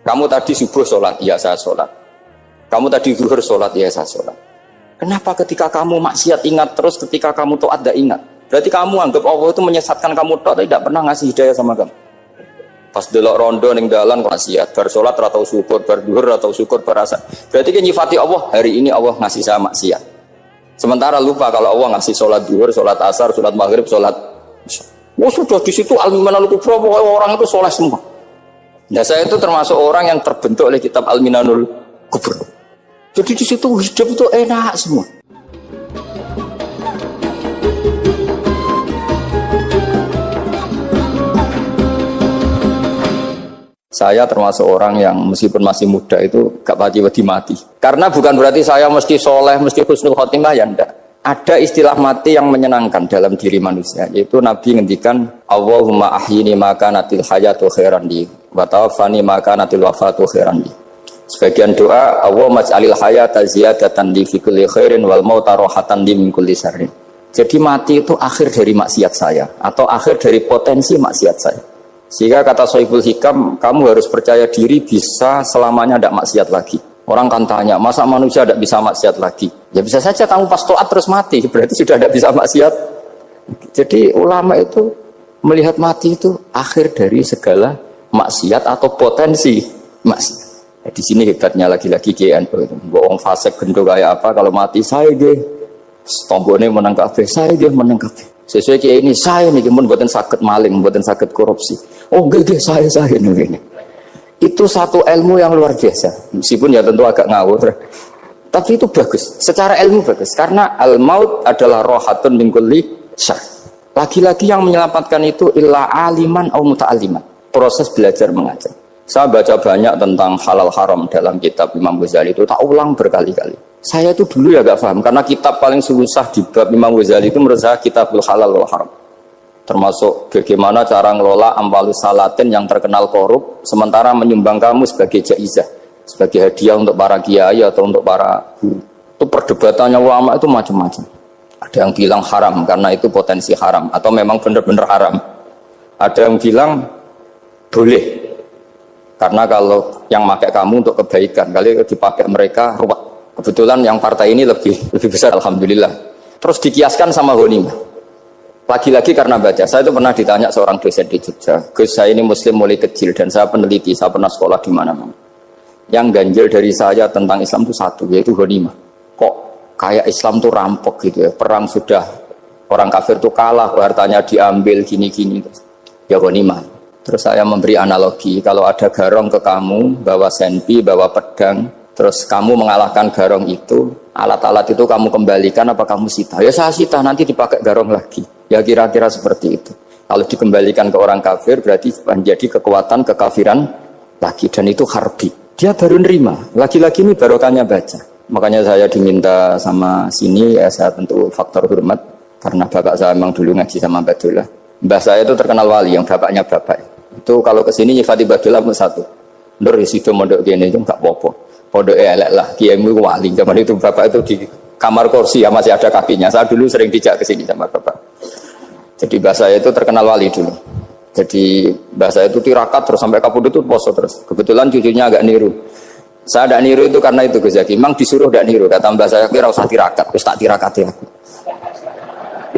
Kamu tadi subuh sholat, ya saya sholat. Kamu tadi zuhur sholat, ya saya sholat. Kenapa ketika kamu maksiat ingat terus, ketika kamu taat tidak ingat? Berarti kamu anggap Allah itu menyesatkan kamu taat, tidak pernah ngasih hidayah sama kamu. Pas delok rondo ning dalan kok maksiat, bar sholat atau syukur, bar zuhur atau syukur, berasa. Berarti kan nyifati Allah, hari ini Allah ngasih saya maksiat. Sementara lupa kalau Allah ngasih sholat zuhur, sholat asar, sholat maghrib, sholat. Sudah di situ Al-Minanul Kubra, orang itu soleh semua. Nah saya itu termasuk orang yang terbentuk oleh kitab Al-Minanul Kubra. Jadi di situ hidup itu enak semua. Saya termasuk orang yang meskipun masih muda itu gak pati-pati mati. Karena bukan berarti saya mesti soleh, mesti husnul khotimah, ya enggak. Ada istilah mati yang menyenangkan dalam diri manusia, yaitu Nabi ngendikan Allahumma ahyini maka natil hayatu khairan li wa tawaffani maka natil wafatu khairan li. Sebagian doa Allahumma ij'alil hayata ziyadatan li fi kulli khairin wal mauta rahatan li min kulli syarrin. Jadi mati itu akhir dari maksiat saya atau akhir dari potensi maksiat saya. Sehingga kata Sohibul Hikam, kamu harus percaya diri bisa selamanya tidak maksiat lagi. Orang kan tanya, masa manusia tidak bisa maksiat lagi? Ya bisa saja kamu pas taat terus mati, berarti sudah tidak bisa maksiat. Jadi ulama itu melihat mati itu akhir dari segala maksiat atau potensi maksiat. Ya, di sini hebatnya lagi-lagi GNU itu. Bohong fasik gendong kayak apa, kalau mati saya deh. Tombone menang kabeh, saya dia menang kabeh. Sesuai kayak ini, saya nih kemudian buatan sakit maling, buatan sakit korupsi. Oh enggak, saya ini. Itu satu ilmu yang luar biasa. Meskipun ya tentu agak ngawur. Tapi itu bagus. Secara ilmu bagus. Karena al-maut adalah rohatun min kulli syarr. Lagi-lagi yang menyelamatkan itu illa aliman au muta'alliman. Proses belajar mengajar. Saya baca banyak tentang halal haram dalam kitab Imam Ghazali itu. Tak ulang berkali-kali. Saya itu dulu ya gak paham. Karena kitab paling susah di bab Imam Ghazali itu menurut saya kitabul halal wal haram. Termasuk bagaimana cara ngelola amwalus salatin yang terkenal korup, sementara menyumbang kamu sebagai jaizah, sebagai hadiah untuk para kiai atau untuk para guru. Itu perdebatannya ulama itu macam-macam. Ada yang bilang haram karena itu potensi haram atau memang benar-benar haram. Ada yang bilang boleh karena kalau yang pakai kamu untuk kebaikan, kali dipakai mereka ruwet. Kebetulan yang partai ini lebih besar, alhamdulillah. Terus dikiaskan sama ghanimah. Lagi-lagi karena baca, saya itu pernah ditanya seorang dosen di Jogja, Gus saya ini muslim mulai kecil dan saya peneliti, saya pernah sekolah di mana-mana. Yang ganjil dari saya tentang Islam itu satu, yaitu ghanimah. Kok kayak Islam itu rampok gitu ya, perang sudah, orang kafir itu kalah, hartanya diambil gini-gini. Ya ghanimah. Terus saya memberi analogi, kalau ada garong ke kamu, bawa senpi, bawa pedang, terus kamu mengalahkan garong itu, alat-alat itu kamu kembalikan apa kamu sita? Ya saya sita, nanti dipakai garong lagi. Ya kira-kira seperti itu. Kalau dikembalikan ke orang kafir berarti menjadi kekuatan kekafiran lagi dan itu harbi. Dia baru nerima. Lagi-lagi ini barokahnya baca. Makanya saya diminta sama sini ya saya tentu faktor hormat karena bapak saya memang dulu ngaji sama Badullah. Mbah saya itu terkenal wali yang bapaknya bapak. Itu kalau kesini nyifati Badullah pun satu. Nur sido mondok gini itu enggak apa-apa. Pondok elek lah. Kiaimu wali. Zaman itu bapak itu di kamar kursi ya masih ada kakinya. Saya dulu sering dijak ke sini sama bapak. Jadi mbah saya itu terkenal wali dulu. Jadi mbah saya itu tirakat terus sampai kapundhut itu poso terus. Kebetulan cucunya agak niru. Saya tidak niru itu karena itu Gus Zaki. Memang disuruh tidak niru. Kata mbah saya kira usah tirakat, terus tak tirakati aku.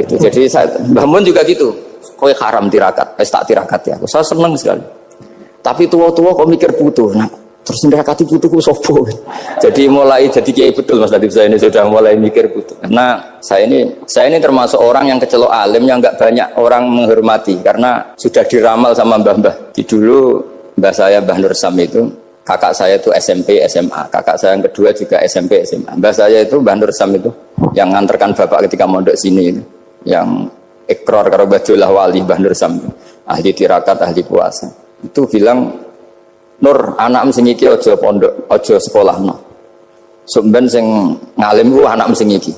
Itu. Jadi saya Mbah Mun juga gitu. Kowe haram tirakat, terus tak tirakati aku. Saya senang sekali. Tapi tua-tua kok mikir putu. Nah, terus nirakati putuku sopo. Jadi mulai jadi kiai betul Mas Latif saya ini sudah mulai mikir putu. Karena saya ini termasuk orang yang kecelok alim yang enggak banyak orang menghormati karena sudah diramal sama mbah-mbah. Di dulu mbah saya Mbah Nur Sam itu kakak saya itu SMP SMA, kakak saya yang kedua juga SMP SMA. Mbah saya itu Mbah Nur Sam itu yang nganterkan bapak ketika mondok sini itu, yang ikrar karo Badullah wali Mbah Nur Sam itu. Ahli tirakat, ahli puasa. Itu bilang Nur anak sing iki aja pondok, aja sekolah no. Sumben sing ngalim ku anak sing iki.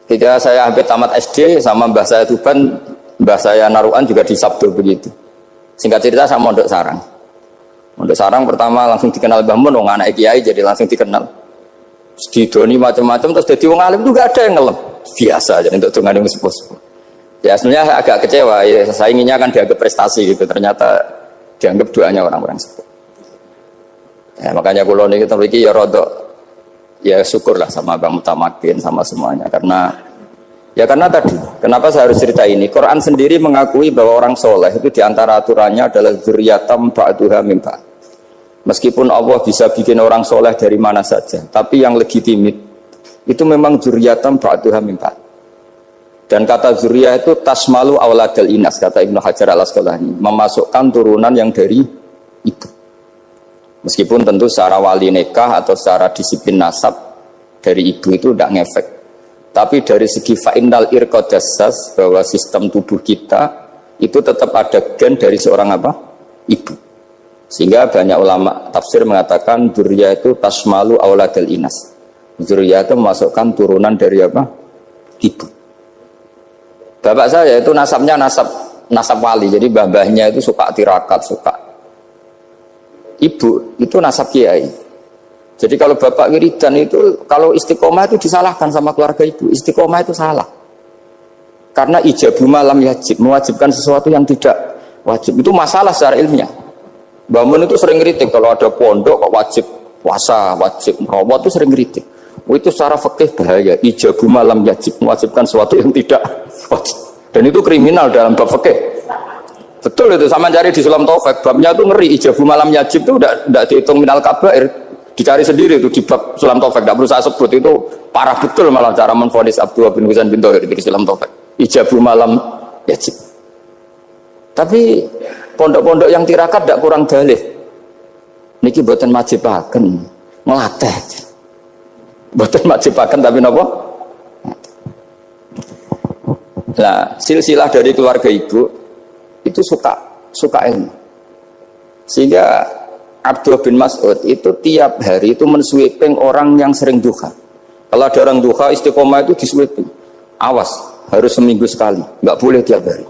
Ketika saya hampir tamat SD sama mbah saya Tuban, mbah saya Naruan juga di Sabdo begitu. Singkat cerita sama Mondok Sarang. Mondok Sarang pertama langsung dikenal Mbah Mun, wong anak kiai jadi langsung dikenal. Didoni macam-macam terus jadi wong alim juga ada yang ngelem. Biasa aja untuk dongane sepuh-sepuh. Ya sebenarnya agak kecewa ya, saya inginnya kan dianggap prestasi gitu, ternyata dianggap doanya orang-orang sepuh. Makanya kalau ini kita memiliki ya rodok, ya syukurlah sama Bang Mutamakin sama semuanya karena tadi kenapa saya harus cerita ini. Quran sendiri mengakui bahwa orang soleh itu diantara aturannya adalah dzurriyyatam ba'duha min ba'd. Meskipun Allah bisa bikin orang soleh dari mana saja, tapi yang legitimit itu memang dzurriyyatam ba'duha min ba'd. Dan kata zuriyah itu tasmalu auladal inas, kata Ibnu Hajar al-Asqalani, memasukkan turunan yang dari ibu. Meskipun tentu secara wali nikah atau secara disiplin nasab dari ibu itu tidak ngefek. Tapi dari segi fa'innal irqad jassas, bahwa sistem tubuh kita itu tetap ada gen dari seorang apa? Ibu. Sehingga banyak ulama tafsir mengatakan zuriyah itu tasmalu auladal inas. Zuriyah itu memasukkan turunan dari apa? Ibu. Bapak saya itu nasabnya nasab wali, jadi mbah-mbahnya itu suka tirakat, suka. Ibu itu nasab kiai. Jadi kalau bapak wiridan itu, kalau istiqomah itu disalahkan sama keluarga ibu. Istiqomah itu salah. Karena ijabu malam yajib, mewajibkan sesuatu yang tidak wajib. Itu masalah secara ilmiah. Mbah Mun itu sering kritik kalau ada pondok kok wajib puasa, wajib merawat itu sering kritik. Itu secara fikih bahaya. Ijabu malam yajib, mewajibkan sesuatu yang tidak wajib. Dan itu kriminal dalam bab fikih. Betul itu, sama cari di Sulam Taufik, babnya itu ngeri. Ijabu malam yajib itu tidak dihitung minal kabair, dicari sendiri itu di bab Sulam Taufik, tidak perlu saya sebut. Itu parah betul malah cara menvonis Abdullah bin Husain bin Thohir di Sulam Taufik. Ijabu malam yajib. Tapi pondok-pondok yang tirakat tidak kurang dalih. Niki boten majibaken, ngelatih. Boten majibaken tapi napa? Nah, silsilah dari keluarga ibu itu suka ilmu. Sehingga Abdullah bin Mas'ud itu tiap hari itu mensweeping orang yang sering duha. Kalau ada orang duha istiqomah itu disweeping. Awas, harus seminggu sekali, nggak boleh tiap hari.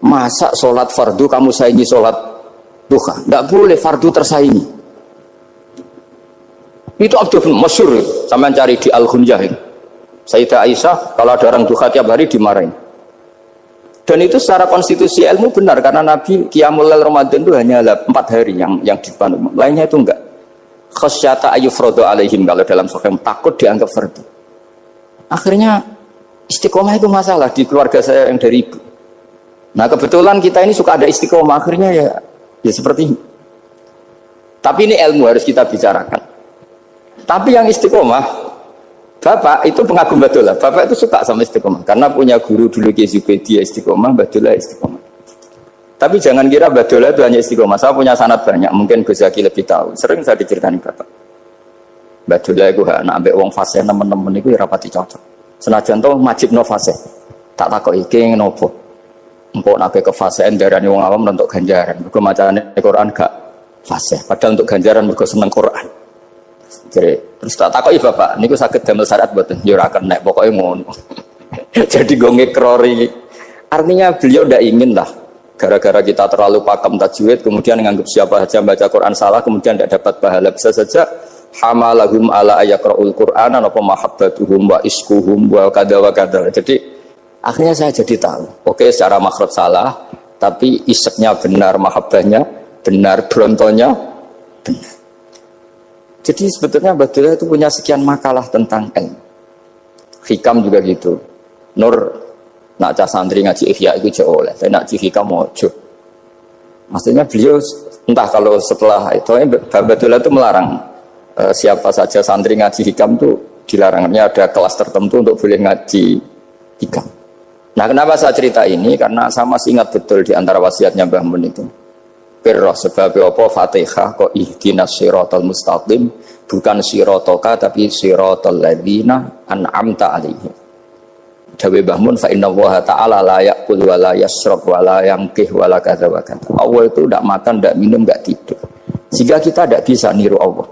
Masa sholat fardu kamu saingi sholat duha? Nggak boleh, fardu tersaingi. Itu Abdullah bin Masyhur, sampean cari di Al-Hunjah. Sayyidah Aisyah kalau ada orang duha tiap hari dimarahin. Dan itu secara konstitusi ilmu benar, karena Nabi Qiyamul Lail Ramadan itu hanya 4 hari yang dipandu. Lainnya itu enggak. Khasyata ayyufradu alaihim, kalau dalam sahih takut dianggap fardu. Akhirnya istiqomah itu masalah di keluarga saya yang dari ibu. Nah kebetulan kita ini suka ada istiqomah, akhirnya ya seperti ini. Tapi ini ilmu harus kita bicarakan. Tapi yang istiqomah, Bapak itu pengagum Badullah. Bapak itu suka sama istiqomah karena punya guru dulu Ki Zubaidi istiqomah, Badullah istiqomah. Tapi jangan kira Badullah itu hanya istiqomah. Saya punya sanad banyak, mungkin Gus Zaki lebih tahu. Sering saya diceritain Bapak. Badullah itu anak ambek wong fase teman-teman itu rapati cocok. Senajan to majibno fase. Tak takoki iki ngopo. Engko nek ke fasean darani wong awam untuk ganjaran. Mergo macane Quran gak fase. Padahal untuk ganjaran mergo seneng Quran. Jadi, terus tak takoki bapak, niku sakit damel syariat mboten? Ya ora kena, pokoknya ngono. Jadi gue ngekrori. Artinya beliau tidak ingin lah, gara-gara kita terlalu pakem tajwid, kemudian menganggap siapa saja baca Quran salah, kemudian tidak dapat pahala. Bisa saja hamalahum ala ayakra'ul Qur'an apa mahabbatuhum wa iskuhum wa kada wa kada. Jadi akhirnya saya jadi tahu. Oke, secara makhraj salah, tapi iseknya benar, mahabbahnya benar, brontonya benar. Jadi sebetulnya Badullah itu punya sekian makalah tentang ilmu. Hikam juga gitu. Nur nak cah santri ngaji Ihya itu jauh oleh, tapi nak ngaji Hikam mojo. Maksudnya beliau entah kalau setelah itu Badullah itu melarang siapa saja santri ngaji Hikam itu dilarangnya ada kelas tertentu untuk boleh ngaji Hikam. Nah kenapa saya cerita ini? Karena saya masih ingat betul di antara wasiatnya Mbah Mun itu. Firroh sebab apa Fatihah kok ihdinas siratal mustaqim, bukan siratoka tapi siratal ladzina an'amta alaihim. Dawe Mbah Mun fa inna Allaha ta'ala la ya'kul wa la yashrab wa la yanqih wa la kadza wa kadza. Allah itu tidak makan, tidak minum, tidak tidur. Sehingga kita tidak bisa niru Allah.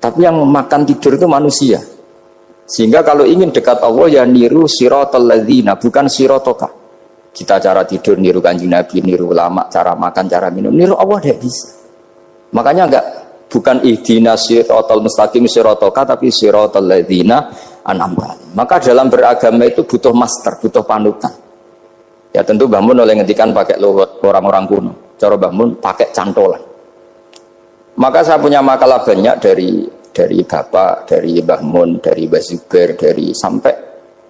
Tapi yang makan tidur itu manusia. Sehingga kalau ingin dekat Allah ya niru siratal ladzina, bukan siratoka. Kita cara tidur niru Kanjeng Nabi, niru ulama, cara makan, cara minum, niru Allah tidak bisa. Makanya bukan ihdinas siratal mustaqim siratoka, tapi siratal ladzina an'amta. Maka dalam beragama itu butuh master, butuh panutan. Ya tentu Mbah Mun oleh ngendikan pakai luhut orang-orang kuno. Cara Mbah Mun pakai cantolan. Maka saya punya makalah banyak dari Bapak, dari Mbah Mun, dari Mbah Zubair, dari sampai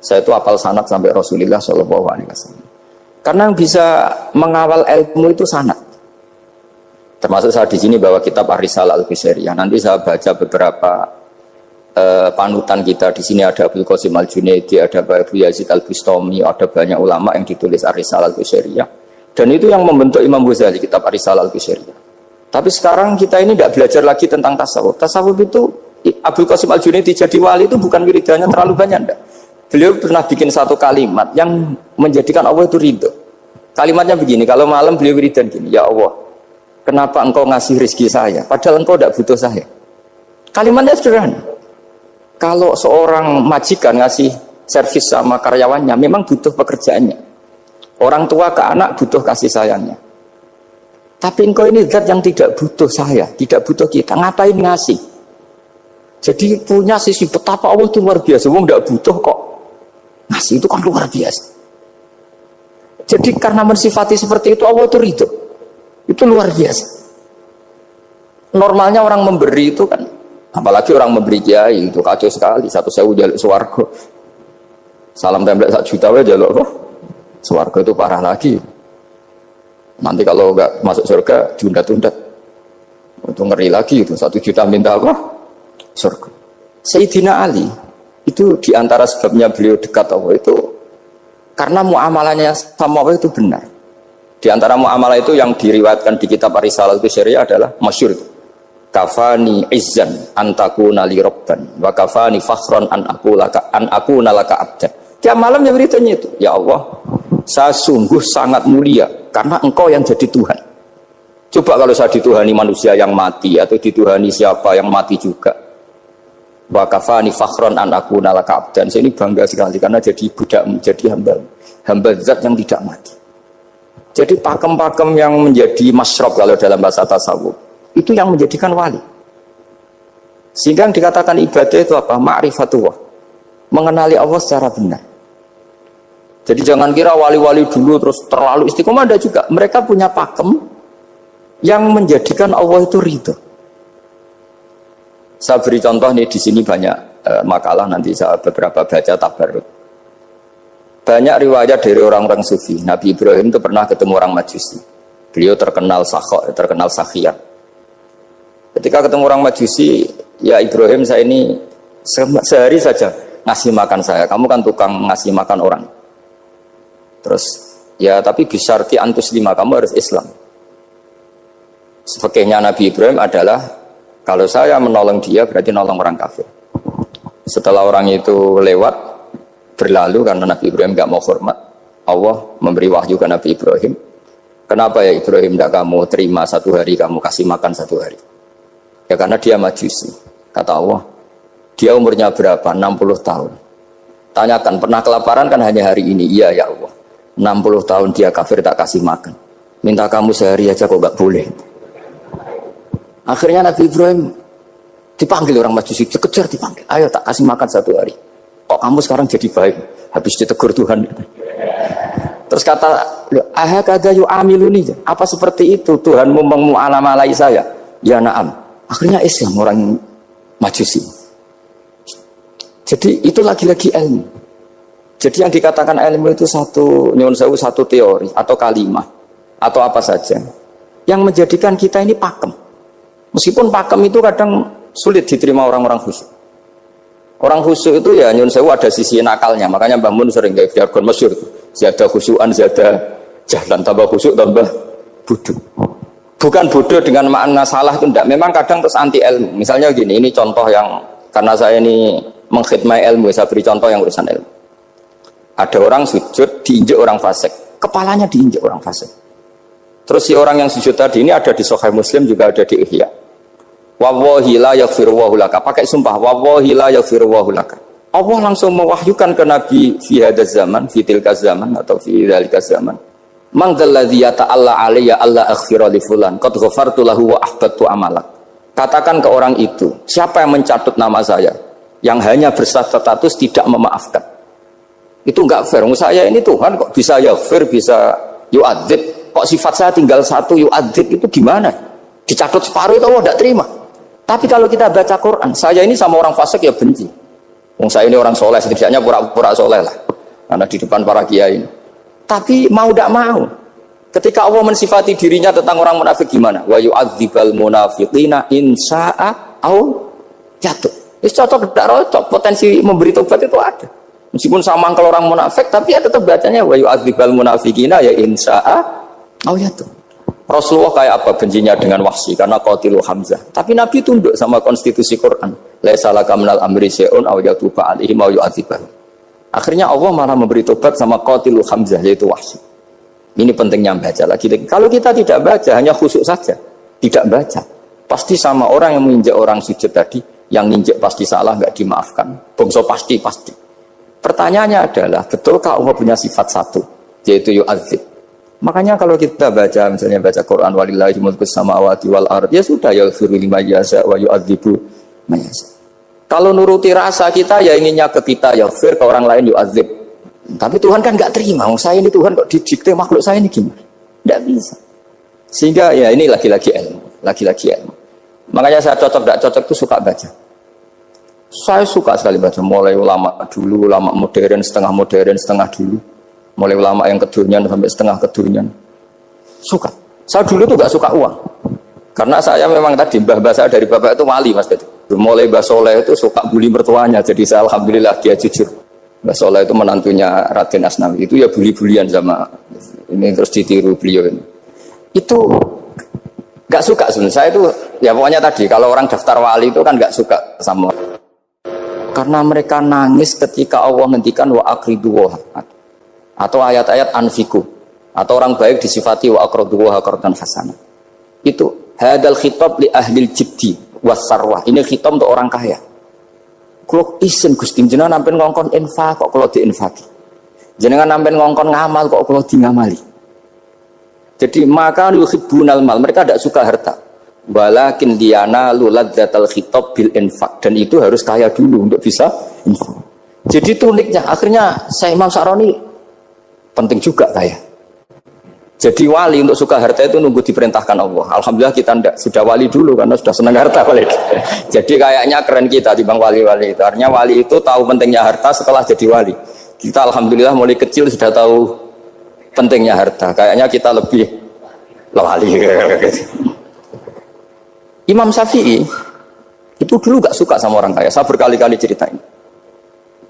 saya itu hafal sanad sampai Rasulullah Shallallahu Alaihi Wasallam. Karena yang bisa mengawal ilmu itu sanad. Termasuk saya di sini bawa kitab Ar-Risalah Al-Qusairiyah. Nanti saya baca beberapa panutan kita. Di sini ada Abdul Qasim Al-Junaidi, ada Abu Yazid Al-Bustami, ada banyak ulama yang ditulis Ar-Risalah Al-Qusairiyah. Dan itu yang membentuk Imam Ghazali, kitab Ar-Risalah Al-Qusairiyah. Tapi sekarang kita ini tidak belajar lagi tentang tasawuf. Tasawuf itu Abdul Qasim Al-Junaidi jadi wali itu bukan wiridannya terlalu banyak, enggak. Beliau pernah bikin satu kalimat yang menjadikan Allah itu ridho. Kalimatnya begini, kalau malam beliau wiridan gini, ya Allah, kenapa engkau ngasih rezeki saya, padahal engkau tidak butuh saya. Kalimatnya sederhana. Kalau seorang majikan ngasih servis sama karyawannya, memang butuh pekerjaannya. Orang tua ke anak butuh kasih sayangnya. Tapi engkau ini zat yang tidak butuh saya, tidak butuh kita, ngapain ngasih? Jadi punya sisi betapa Allah itu luar biasa, wong tidak butuh kok. Ngasih itu kan luar biasa. Jadi karena mensifati seperti itu Allah itu ridho. Itu luar biasa. Normalnya orang memberi itu kan, apalagi orang memberi kiai itu kacau sekali. 1.000 jaluk swarga. Salam template 1 juta aja jaluk kok. Swarga itu parah lagi. Nanti kalau enggak masuk surga diundat-undat. Itu ngeri lagi itu 1 juta minta apa? Surga. Sayyidina Ali itu diantara sebabnya beliau dekat Allah itu karena muamalahnya sama Allah itu benar. Di antara muamalah itu yang diriwayatkan di kitab Ar-Risalah Al-Qusairiyah adalah masyhur itu. Kafani izzan antakuna li rabban wa kafani fakhran an akuna laka abdan. Tiap malam dia beritanya itu, ya Allah, saya sungguh sangat mulia karena engkau yang jadi Tuhan. Coba kalau saya dituhani manusia yang mati atau dituhani siapa yang mati juga. Wa kafani fakhron an akuna laka abdan. Saya ini bangga sekali karena jadi budak, menjadi hamba zat yang tidak mati. Jadi pakem-pakem yang menjadi masyrab kalau dalam bahasa tasawuf itu yang menjadikan wali. Sehingga yang dikatakan ibadah itu apa? Ma'rifatullah, mengenali Allah secara benar. Jadi jangan kira wali-wali dulu terus terlalu istiqomah, ada juga mereka punya pakem yang menjadikan Allah itu ridho. Saya beri contoh nih, di sini banyak makalah, nanti saya beberapa baca tabarruk. Banyak riwayat dari orang-orang sufi. Nabi Ibrahim itu pernah ketemu orang Majusi. Beliau terkenal sakhok, terkenal sakhiyah. Ketika ketemu orang Majusi, ya Ibrahim, saya ini sehari saja ngasih makan saya. Kamu kan tukang ngasih makan orang. Terus, ya tapi bisyarti antus lima, kamu harus Islam. Fakihnya Nabi Ibrahim adalah kalau saya menolong dia berarti nolong orang kafir. Setelah orang itu lewat berlalu karena Nabi Ibrahim nggak mau hormat, Allah memberi wahyu ke Nabi Ibrahim. Kenapa ya Ibrahim tidak kamu terima 1 hari, kamu kasih makan 1 hari? Ya karena dia Majusi. Kata Allah, dia umurnya berapa? 60 tahun. Tanyakan, pernah kelaparan kan hanya hari ini? Iya ya Allah. 60 tahun dia kafir tak kasih makan. Minta kamu sehari aja kok nggak boleh. Akhirnya Nabi Ibrahim dipanggil orang Majusi, dikejar dipanggil. Ayo tak kasih makan 1 hari. Kok kamu sekarang jadi baik? Habis ditegur Tuhan. Terus kata, ahakada yu'amiluni. Apa seperti itu Tuhanmu mengu'alamalai saya? Ya na'am. Akhirnya Islam orang Majusi. Jadi itu lagi-lagi ilmu. Jadi yang dikatakan ilmu itu satu teori atau kalimat atau apa saja yang menjadikan kita ini pakem. Meskipun pakem itu kadang sulit diterima orang-orang khusyuk. Orang khusyuk itu ya nyun sewu ada sisi nakalnya. Makanya Mbah Mun sering kayak jargon masyhur. Zada khusyuan, zada jahlan, tambah khusyuk tambah bodoh. Bukan bodoh dengan makna salah itu enggak. Memang kadang terus anti ilmu. Misalnya gini, ini contoh yang karena saya ini mengkhidmati ilmu, saya beri contoh yang urusan ilmu. Ada orang sujud diinjek orang fasik, kepalanya diinjek orang fasik. Terus si orang yang sujud tadi ini ada di Sahih Muslim, juga ada di Ihya. Wallahi la yaghfirullahu laka, pakai sumpah, wallahi la yaghfirullahu laka. Allah langsung mewahyukan ke Nabi fi hadzal zaman, fi tilka zaman atau fi dzalika zaman. Man dzalladzi yata'alla alayya alla aghfira li fulan qad ghafartu lahu wa ahbattu amalak. Katakan ke orang itu, siapa yang mencatut nama saya yang hanya berstatus tidak memaafkan. Itu enggak fair. Saya ini Tuhan kok bisa yaghfir, bisa yu'adzib. Kok sifat saya tinggal 1 yu'adzib, itu gimana? Dicatut separuh itu Allah tidak terima. Tapi kalau kita baca Quran, saya ini sama orang fasik ya benci. Wong saya ini orang soleh, setidaknya pura-pura soleh lah. Karena di depan para kiai. Tapi mau tidak mau, ketika Allah mensifati dirinya tentang orang munafik gimana? Wa yu'adzibal munafiqina in sya'a au jatuh. Itu cocok tidak cocok, potensi memberi tobat itu ada. Meskipun sama kalau orang munafik, tapi ya tetap bacanya wa yu'adzibal munafiqina ya in sya'a au jatuh. Rasulullah kayak apa bencinya dengan Wahsy karena qatilu Hamzah. Tapi Nabi tunduk sama konstitusi Quran. Laisa laka minal amri syai'un aw yatuba alaihim aw yu'adzibah. Akhirnya Allah malah memberi tobat sama qatilu Hamzah yaitu Wahsy. Ini pentingnya baca lagi. Kalau kita tidak baca hanya khusyuk saja, tidak baca, pasti sama orang yang menginjak orang sujud tadi, yang nginjek pasti salah enggak dimaafkan. Bongso pasti. Pertanyaannya adalah, betulkah Allah punya sifat satu yaitu yu'adzib? Makanya kalau kita baca misalnya baca Quran walillahi mulkus samawati wal ard ya sudah yaghfiru liman yasha wa yu'adzibu man yasha. Kalau nuruti rasa kita ya inginnya ke kita yaghfir, ke orang lain yu'adzib. Tapi Tuhan kan enggak terima. Saya ini Tuhan kok didikte makhluk saya ini gimana? Enggak bisa. Sehingga ya ini lagi-lagi ilmu. Makanya saya cocok enggak cocok itu suka baca. Saya suka sekali baca mulai ulama dulu, ulama modern, setengah dulu. Mulai ulama yang kedunian sampai setengah kedunian. Suka. Saya dulu tuh gak suka uang. Karena saya memang tadi mbah saya dari bapak itu wali mas. Mulai Mbah Soleh itu suka bully mertuanya. Jadi saya alhamdulillah dia jujur. Mbah Soleh itu menantunya Raden Asnawi. Itu ya bully-bulian sama ini terus ditiru beliau ini. Itu gak suka sebenarnya. Saya itu ya pokoknya tadi kalau orang daftar wali itu kan gak suka sama. Karena mereka nangis ketika Allah ngendikan wa aqridu atau ayat-ayat anfiku atau orang baik disifati wa aqraduha qardan hasanah. Itu hadal khitab li ahlil jiddi was sarwah. Ini khitab untuk orang kaya. Kalau isin Gusti jenengan nampen ngongkon infak kok kalau diinfaki. Jenengan nampen ngongkon ngamal kok kalau di ngamali. Jadi maka yuhibbunal mal, mereka tidak suka harta. Walakin diana luladzatal khitab bil infak, dan itu harus kaya dulu untuk bisa infak. Jadi itu uniknya. Akhirnya saya Imam Sa'roni penting juga kaya. Jadi wali untuk suka harta itu nunggu diperintahkan Allah. Alhamdulillah kita tidak sudah wali dulu karena sudah senang harta wali. Jadi kayaknya keren kita dibanding wali-wali itu. Artinya wali itu tahu pentingnya harta setelah jadi wali. Kita alhamdulillah mulai kecil sudah tahu pentingnya harta. Kayaknya kita lebih wali. Imam Syafi'i itu dulu gak suka sama orang kaya. Saya berkali-kali ceritain.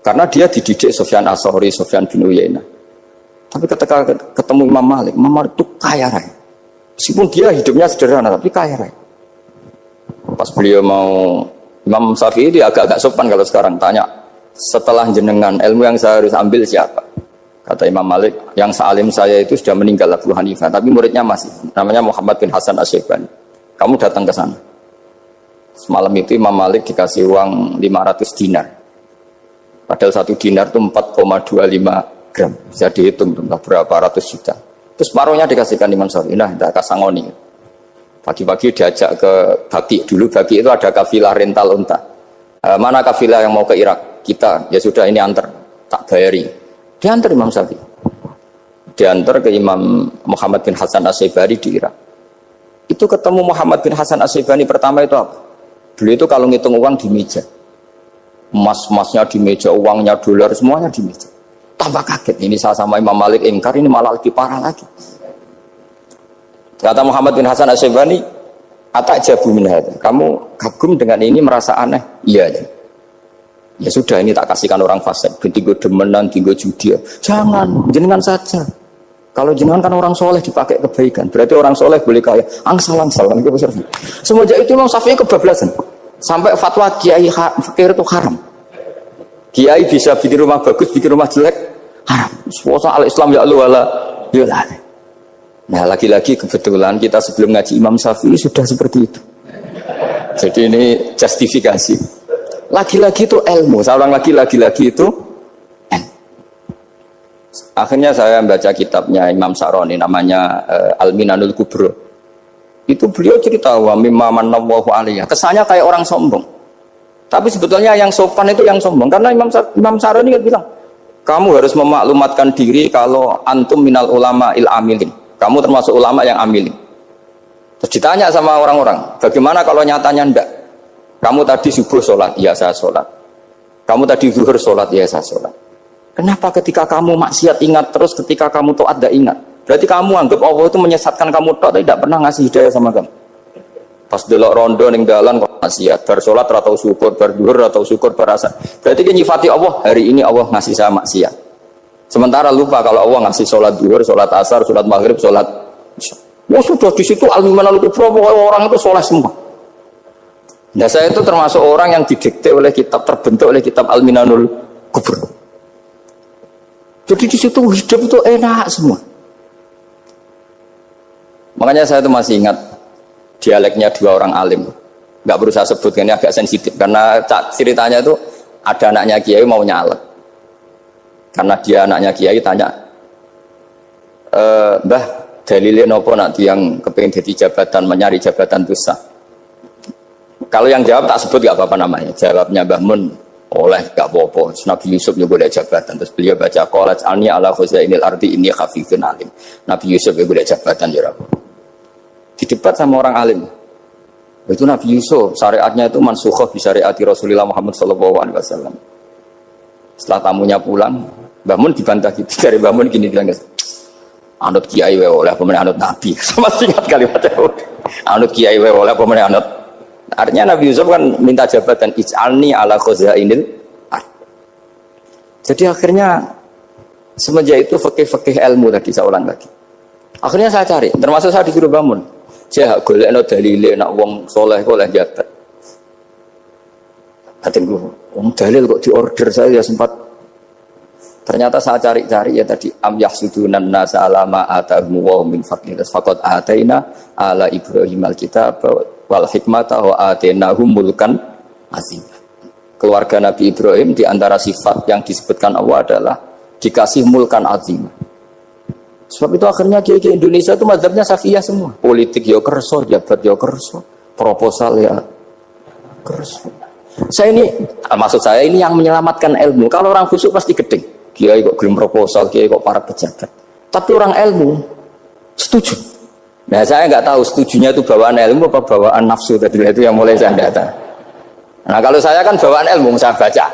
Karena dia dididik Sufyan As-Tsauri, Sufyan bin Uyainah. Tapi ketika ketemu Imam Malik itu kaya raya. Meskipun dia hidupnya sederhana, tapi kaya raya. Pas beliau mau, Imam Syafi'i dia agak-agak sopan kalau sekarang tanya, setelah jenengan ilmu yang saya harus ambil siapa? Kata Imam Malik, yang salim saya itu sudah meninggal Abu Hanifah, tapi muridnya masih, namanya Muhammad bin Hasan Asy-Syaibani. Kamu datang ke sana. Semalam itu Imam Malik dikasih uang 500 dinar. Padahal 1 dinar itu 4,25 gram, bisa dihitung berapa ratus juta. Terus paruhnya dikasihkan Imam Syafi'i. Nah, tidak kasangoni. Pagi-pagi diajak ke Baki. Dulu Baki itu ada kafilah rental unta. Mana kafilah yang mau ke Irak? Kita. Ya sudah ini antar, tak bayari. Diantar Imam Syafi'i. Diantar ke Imam Muhammad bin Hasan Asy-Syaibani di Irak. Itu ketemu Muhammad bin Hasan Asy-Syaibani pertama itu apa? Beliau itu kalau ngitung uang di meja. Emas-emasnya di meja, uangnya dolar semuanya di meja. Tambah kaget, ini saya sama Imam Malik ingkar, ini malah lebih parah lagi. Kata Muhammad bin Hasan Asy-Syaibani, "Atajabu min hadza." Kamu kagum dengan ini, merasa aneh? Iya. Ya sudah, ini tak kasihkan orang fasik, tinggo demenan, tinggo judi. Jangan, jenengan saja. Kalau jenengan kan orang soleh dipakai kebaikan, berarti orang soleh boleh kaya. Angsal-angsal kan besar. Semenjak itu Imam Syafi'i kebablasan. Sampai fatwa kiai fakir itu haram. Kiai bisa bikin rumah bagus, bikin rumah jelek, haram. Suasa al-Islam ya Allah wala yulah. Nah lagi-lagi kebetulan kita sebelum ngaji Imam Syafi'i sudah seperti itu. Jadi ini justifikasi. Lagi-lagi itu ilmu. Saya ulang lagi-lagi itu ilmu. Akhirnya saya baca kitabnya Imam Sa'roni namanya Al-Minanul Kubro. Itu beliau cerita wa mimma manallahu alaihi. Kesannya kayak orang sombong. Tapi sebetulnya yang sopan itu yang sombong. Karena Imam Sa'roni kan bilang, kamu harus memaklumatkan diri kalau antum minal ulama il amilin. Kamu termasuk ulama yang amilin. Terus ditanya sama orang-orang, bagaimana kalau nyatanya ndak? Kamu tadi subuh sholat, iya saya sholat. Kamu tadi zuhur sholat, iya saya sholat. Kenapa ketika kamu maksiat ingat terus, ketika kamu taat tidak ingat? Berarti kamu anggap Allah itu menyesatkan kamu tapi tidak pernah ngasih hidayah sama kamu. Pas delok rondo ning dalan kok maksiat, bar sholat atau syukur, bar zuhur atau syukur, bar asar. Berarti kan nyifati Allah, hari ini Allah ngasih saya maksiat. Sementara lupa kalau Allah ngasih sholat zuhur, sholat asar, sholat maghrib, sholat isya. Ya sudah di situ al-imanul kubra, orang itu soleh semua. Nah saya itu termasuk orang yang didikte oleh kitab, terbentuk oleh kitab al-minanul kubra. Jadi di situ hidup itu enak semua. Makanya saya itu masih ingat dialeknya dua orang alim. Nggak perlu saya sebut, ini agak sensitif karena ceritanya itu ada anaknya kiai mau nyalek. Karena dia anaknya kiai tanya, Mbah, dalilnya nopo nanti yang kepingin jadi jabatan, mencari jabatan itu sah. Kalau yang jawab tak sebut gak apa-apa namanya. Jawabnya Mbah Mun, oleh gak apa-apa. Nabi Yusuf juga boleh jabatan. Terus beliau baca qalat alni ala khuzainil ardi inni khafifun alim. Nabi Yusuf juga boleh jabatan ya Rabb. Didebat sama orang alim. Itu Nabi Yusuf syariatnya itu mansukhoh bi syariati Rasulullah Muhammad sallallahu alaihi wasallam. Setelah tamunya pulang, Mbah Mun dibantah gitu. Dari Mbah Mun gini bilang, anut kiai wae oleh pemenang anut nabi. Sama ingat kalimatnya. Anut kiai wae oleh pemenang anut. Artinya Nabi Yusuf kan minta jabatan ij'alni ala khuzainil ard. Jadi akhirnya semenjak itu fikih-fikih ilmu tadi saya ulang lagi. Akhirnya saya cari, termasuk saya disuruh bangun. Saya golekno dalile nak wong soleh kok oleh jabat. Katanya wong dalil kok diorder saya ya sempat. Ternyata saya cari-cari ya tadi am yahsudunan nasa alama atahum wa min fadlih faqad ataina ala Ibrahim alkitab wal hikmata wa atainahum mulkan azim. Keluarga Nabi Ibrahim di antara sifat yang disebutkan Allah adalah dikasih mulkan azim. Sebab itu akhirnya kiai Indonesia itu mazhabnya Safiyah semua. Politik ya kerso, jabat ya kerso, proposal ya kerso. Saya ini, maksud saya ini yang menyelamatkan ilmu. Kalau orang khusyuk pasti gedeng. Kiai kok kirim proposal, kiai kok para pejabat. Tapi orang ilmu setuju. Nah saya nggak tahu setujunya itu bawaan ilmu apa bawaan nafsu tadi itu yang mulai saya data. Nah kalau saya kan bawaan ilmu saya baca.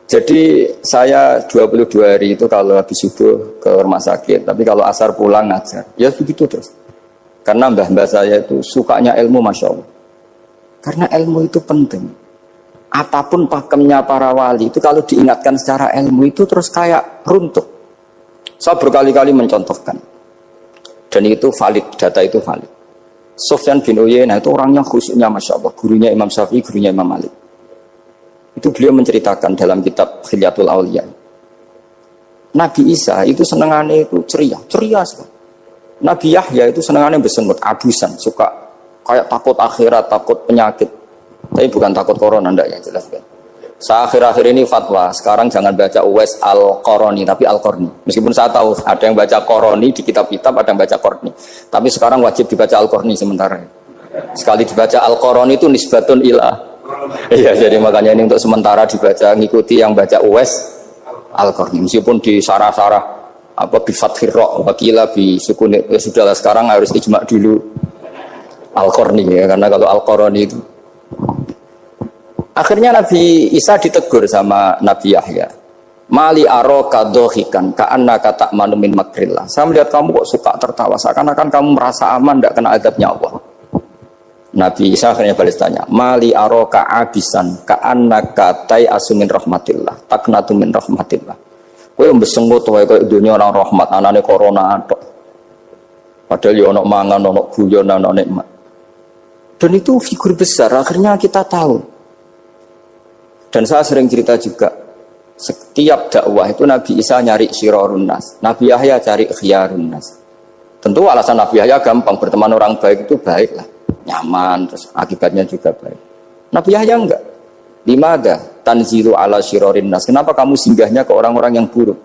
Jadi saya 22 hari itu kalau habis subuh ke rumah sakit. Tapi kalau asar pulang ngajar. Ya begitu terus. Karena mbah-mbah saya itu sukanya ilmu Masya Allah. Karena ilmu itu penting. Apapun pakemnya para wali itu kalau diingatkan secara ilmu itu terus kayak runtuh. Saya berkali-kali mencontohkan. Dan itu valid, data itu valid. Sufyan bin Uyainah itu orangnya khusyuknya Masya Allah. Gurunya Imam Syafi'i, gurunya Imam Malik. Itu beliau menceritakan dalam kitab Khilyatul Auliya. Nabi Isa itu senengannya itu ceria sekali. Nabi Yahya itu senengannya bersengut, abusan, suka kayak takut akhirat, takut penyakit. Tapi bukan takut corona, enggak yang jelas kan. Saya akhir-akhir ini fatwa, sekarang jangan baca Uwais Al-Qarani, tapi Al-Qarni. Meskipun saya tahu ada yang baca Qarani di kitab-kitab, ada yang baca Qarni. Tapi sekarang wajib dibaca Al-Qarni sementara. Sekali dibaca Al-Qarani itu nisbatun ilah. Iya, jadi makanya ini untuk sementara dibaca, ngikuti yang baca Uwais Al-Qarni. Meskipun di sarah-sarah, apa bi fathir ra wakila bi sukun, ya sudahlah sekarang harus ijma dulu Al-Qarni ya, karena kalau Al-Qarani itu akhirnya Nabi Isa ditegur sama Nabi Yahya. Mali aroka dohikan ka'annaka ta'manu min makrillah. Saya melihat kamu kok suka tertawa, seakan-akan kamu merasa aman tidak kena azabnya Allah. Nabi Isa akhirnya balas tanya, Mali aroka abisan ka'annaka tai'asu min rahmatillah taknatu min rahmatillah. Kowe mbesengut wae koyo dunya orang rahmat, anane corona atok. Padahal yo ono mangan, ono guyon, ono nikmat. Dan itu figur besar, akhirnya kita tahu. Dan saya sering cerita juga, setiap dakwah itu Nabi Isa nyari syirarun nas, Nabi Yahya cari khiyarun nas. Tentu alasan Nabi Yahya gampang, berteman orang baik itu baik lah, nyaman, terus akibatnya juga baik. Nabi Yahya enggak. Limada tanzilu ala syirarin nas. Kenapa kamu singgahnya ke orang-orang yang buruk?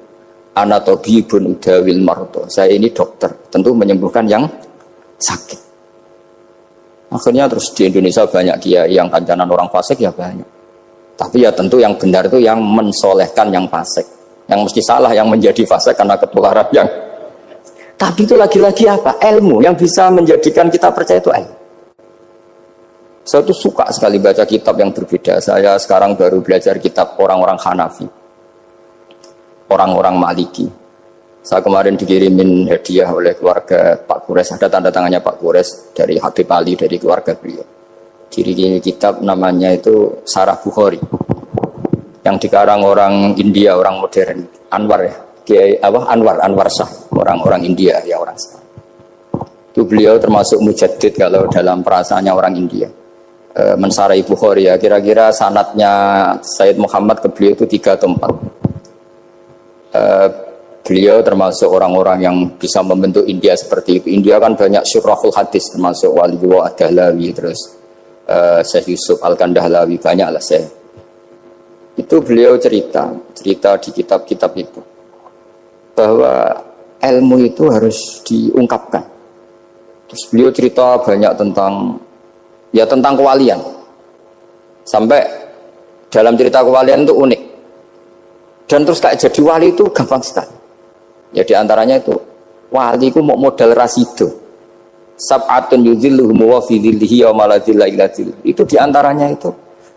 Ana tabibun udawil marto. Saya ini dokter, tentu menyembuhkan yang sakit. Akhirnya terus di Indonesia banyak kiai yang kancanan orang fasik ya banyak. Tapi ya tentu yang benar itu yang mensolehkan yang fasik. Yang mesti salah yang menjadi fasik karena ketularan yang Tapi itu lagi-lagi apa? Ilmu yang bisa menjadikan kita percaya itu ilmu. Saya tuh suka sekali baca kitab yang berbeda. Saya sekarang baru belajar kitab orang-orang Hanafi, orang-orang Maliki. Saya kemarin dikirimin hadiah oleh keluarga Pak Kures, ada tanda tangannya Pak Kures dari Habib Ali, dari keluarga beliau. Ciri kitab namanya itu Sarah Bukhari, yang dikarang orang India, orang modern, Anwar ya, Anwar Shah, orang-orang India ya, orang Shah. Itu beliau termasuk mujaddid kalau dalam perasaannya orang India. Mensarai Bukhari ya, kira-kira sanadnya Sayyid Muhammad ke beliau itu 3 atau 4. Beliau termasuk orang-orang yang bisa membentuk India seperti itu. India kan banyak syurahul hadis, termasuk Waliullah Ad-Dahlawi, terus Syekh Yusuf Al-Kandahlawi, banyak lah saya. Itu beliau cerita di kitab-kitab itu bahwa ilmu itu harus diungkapkan. Terus beliau cerita banyak tentang kewalian. Sampai dalam cerita kewalian itu unik. Dan terus kayak jadi wali itu gampang sekali. Ya diantaranya itu wali itu mau modal rasido. Sab'atun yudhilluhum wa fi dhillihi wa la dhilla illa dhilluh. Itu diantaranya itu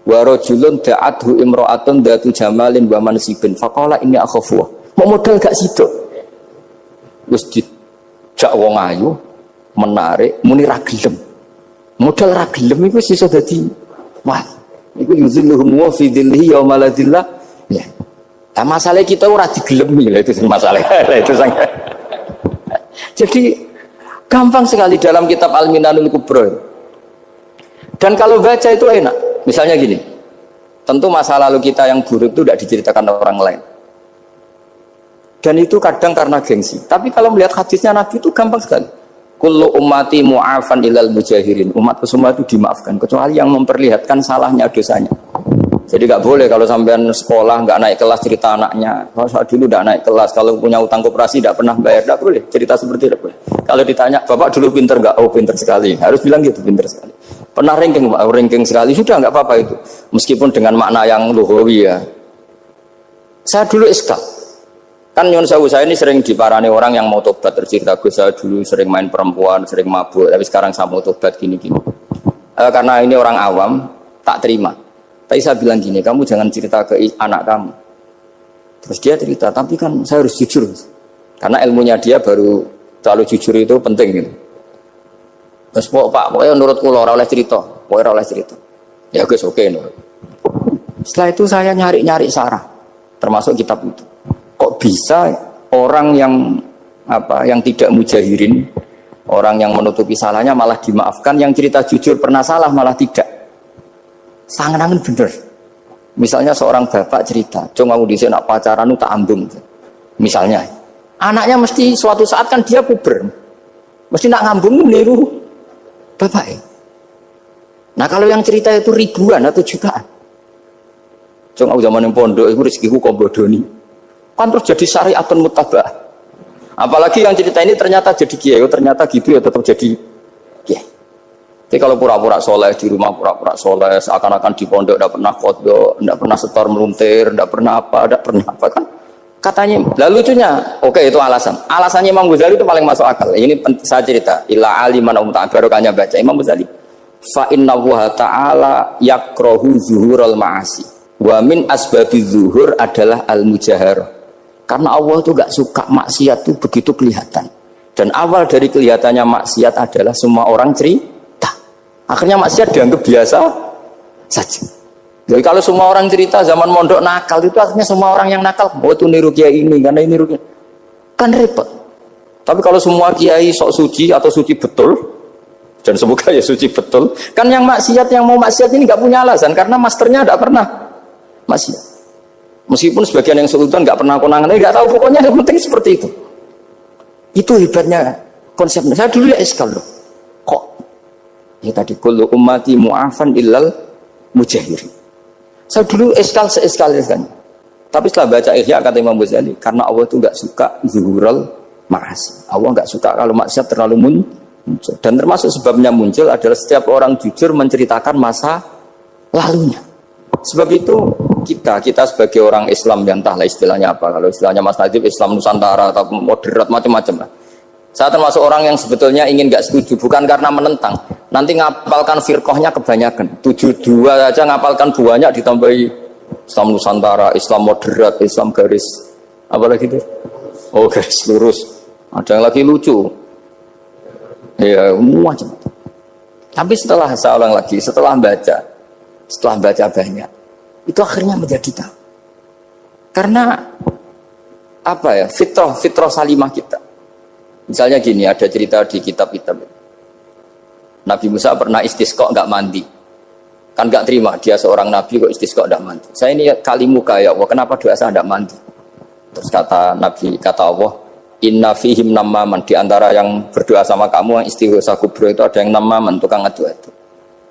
wa rajulun da'athu imra'atun datu jamalin wa mansibin faqala inni akhafu. Mau modal gak sido. Wis dijak wong ayu menarik muni ra gelem. Modal ra gelem iku iso dadi wah iku yuzilluhum wa fi dhillihi yauma la dhilla ya. Nah, masalah kita ora digelemi lah, itu masalah. Itu sangat. Jadi gampang sekali dalam kitab Al-Minanul Kubra. Dan kalau baca itu enak. Misalnya gini. Tentu masa lalu kita yang buruk itu tidak diceritakan orang lain. Dan itu kadang karena gengsi. Tapi kalau melihat hadisnya Nabi itu gampang sekali. Kullu ummati mu'afan ilal mujahirin. Umatku semua itu dimaafkan kecuali yang memperlihatkan salahnya, dosanya. Jadi nggak boleh kalau sampean sekolah nggak naik kelas cerita anaknya. Kalau saat dulu nggak naik kelas, kalau punya utang koperasi nggak pernah bayar, nggak boleh cerita seperti itu. Kalau ditanya bapak dulu pinter nggak? Oh pinter sekali. Harus bilang gitu, pinter sekali. Pernah ranking pak? Ranking sekali sudah nggak apa-apa itu. Meskipun dengan makna yang lugawi ya. Saya dulu iskal. Kan nyun sewu saya ini sering diparani orang yang mau tobat, tercerita Gus saya dulu sering main perempuan, sering mabuk, tapi sekarang saya mau tobat gini-gini. Karena ini orang awam, tak terima. Tapi saya bilang gini, kamu jangan cerita ke anak kamu. Terus dia cerita, tapi kan saya harus jujur. Karena ilmunya dia baru terlalu jujur itu penting gitu. Terus pokoknya menurut kula ora oleh cerita, pokoknya ora oleh cerita. Ya Gus oke nurut. Setelah itu saya nyari-nyari sarah, termasuk kitab itu. Kok bisa orang yang tidak mujahirin, orang yang menutupi salahnya malah dimaafkan, yang cerita jujur pernah salah malah tidak. Sangat-sangat bener. Misalnya seorang bapak cerita, "Cung aku dhisik nak pacaran tak ambung." Misalnya, anaknya mesti suatu saat kan dia puber. Mesti nak ngambung niru bapaknya. Nah, kalau yang cerita itu ribuan atau jutaan. "Cung aku zaman yang pondok iku rezekiku kok bodoni." Kan terus jadi syariatun mutabah. Apalagi yang cerita ini ternyata jadi kiai, ternyata gitu ya tetap jadi kiai. Jadi kalau pura-pura soleh di rumah, pura-pura soleh, seakan-akan di pondok tidak pernah kodok, tidak pernah setor meluntir, tidak pernah apa kan? Katanya, lalu lucunya, oke itu alasan. Alasannya Imam Ghazali itu paling masuk akal. Ini saya cerita, illa aliman barokahnya baca Imam Ghazali. Fa inna Allaha ta'ala yakrahu zuhurul ma'asi. Wa min asbabi zuhur adalah al-mujaharah. Karena Allah itu gak suka maksiat itu begitu kelihatan. Dan awal dari kelihatannya maksiat adalah semua orang cerita. Akhirnya maksiat dianggap biasa saja. Jadi kalau semua orang cerita zaman mondok nakal itu akhirnya semua orang yang nakal. Oh itu niru kiai ini, karena ini niru kiai. Kan repot. Tapi kalau semua kiai sok suci atau suci betul, dan semoga ya suci betul, kan yang maksiat, yang mau maksiat ini gak punya alasan. Karena masternya gak pernah maksiat. Meskipun sebagian yang sultan nggak pernah konangan, nggak tahu, pokoknya yang penting seperti itu. Itu hebatnya konsepnya. Saya dulu ya iskal loh. Kok? Ya tadi kullu ummati mu'afan illal mujahirin. Saya dulu iskal kan. Tapi setelah baca Ihya kata Imam Ghazali, karena Allah itu nggak suka zuhurul ma'asi. Allah nggak suka kalau maksiat terlalu muncul. Dan termasuk sebabnya muncul adalah setiap orang jujur menceritakan masa lalunya. Sebab itu kita sebagai orang Islam yang entahlah istilahnya apa, kalau istilahnya Mas Najib Islam Nusantara atau moderat macam-macam lah. Saya termasuk orang yang sebetulnya ingin nggak setuju, bukan karena menentang. Nanti ngapalkan firqahnya kebanyakan. 72 aja ngapalkan banyak, ditambahi Islam Nusantara, Islam moderat, Islam garis. Apalagi itu? Oh, garis lurus. Ada yang lagi lucu. Ya, macam. Tapi setelah saya ulang lagi, setelah baca banyak, itu akhirnya menjadi tahu. Karena apa ya? Fitrah salimah kita. Misalnya gini, ada cerita di kitab-kitab. Nabi Musa pernah istisqa nggak mandi. Kan nggak terima, dia seorang nabi kok istisqa nggak mandi. Saya ini kali muka ya Allah, kenapa doa saya nggak mandi? Terus kata Nabi, kata Allah, inna fihim namaman, di antara yang berdoa sama kamu yang istighosa kubro itu ada yang namaman, tukang adu-adu.